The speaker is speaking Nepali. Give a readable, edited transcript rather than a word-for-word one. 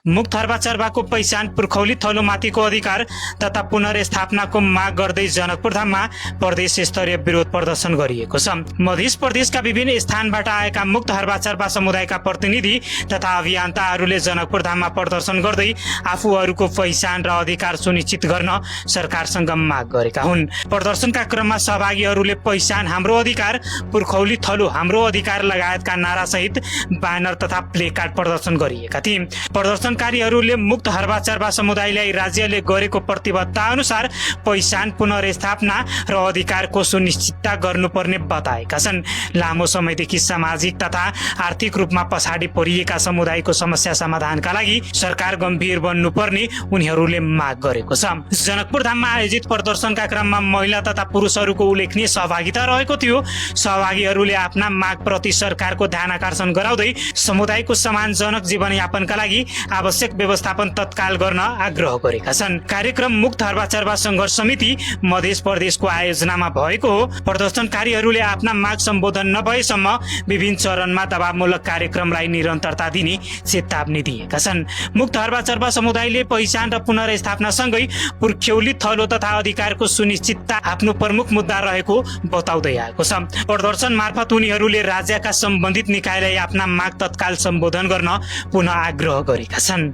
मुक्त हर्बाचर्बाको पहिचान पुर्खौली थलोमाथिको अधिकार तथा पुनर्स्थापनाको माग गर्दै जनकपुर धाममा प्रदेश स्तरीय विरोध प्रदर्शन गरिएको छ। मध्य प्रदेशका विभिन्न स्थानबाट आएका मुक्त हर्बाचर्बा समुदायका प्रतिनिधि तथा अभियन्ताहरूले जनकपुर धाममा प्रदर्शन गर्दै आफूहरूको पहिचान र अधिकार सुनिश्चित गर्न सरकारसँग माग गरेका हुन्। प्रदर्शनका क्रममा सहभागीहरूले पहिचान हाम्रो अधिकार, पुर्खौली थलो हाम्रो अधिकार लगायतका नारासहित ब्यानर तथा प्लेकार्ड प्रदर्शन गरिएका थिए। प्रदर्शनकारीहरूले मुक्त हर्बाचर्बा समुदायलाई राज्यले गरेको प्रतिबद्धता अनुसार पहिचान, पुनर्स्थापना र अधिकारको सुनिश्चितता गर्नुपर्ने बताएका छन्। लामो समयदेखि सामाजिक तथा आर्थिक रूपमा पछाडि परिएका समुदायको समस्या समाधानका लागि सरकार गम्भीर बन्नुपर्ने उनीहरूले माग गरेको छ। जनकपुर धाममा आयोजित प्रदर्शनका क्रममा महिला तथा पुरुषहरूको उल्लेखनीय सहभागिता रहेको थियो। सहभागीहरूले आफ्ना माग प्रति सरकारको ध्यानआकर्षण गराउँदै समुदायको सम्मानजनक जीवनयापनका लागि आवश्यक व्यवस्थापन तत्काल गर्न आग्रह गरेका छन्। कार्यक्रम मुक्त हर्बाचर्बा सङ्घर्ष समिति मध्य प्रदेशको आयोजनामा भएको हो। प्रदर्शनकारीहरूले आफ्ना माग सम्बोधन नभएसम्म विभिन्न चरणमा दबावमूलक कार्यक्रमलाई निरन्तरता दिने चेतावनी दिएका छन्। मुक्त हर्बाचर्बा समुदायले पहिचान र पुनर्स्थापना सँगै पुर्ख्यौली थलो तथा अधिकारको सुनिश्चितता आफ्नो प्रमुख मुद्दा रहेको बताउँदै आएको छ। प्रदर्शन मार्फत उनीहरूले राज्यका सम्बन्धित निकायलाई आफ्ना माग तत्काल सम्बोधन गर्न पुनः आग्रह गरेका छन्।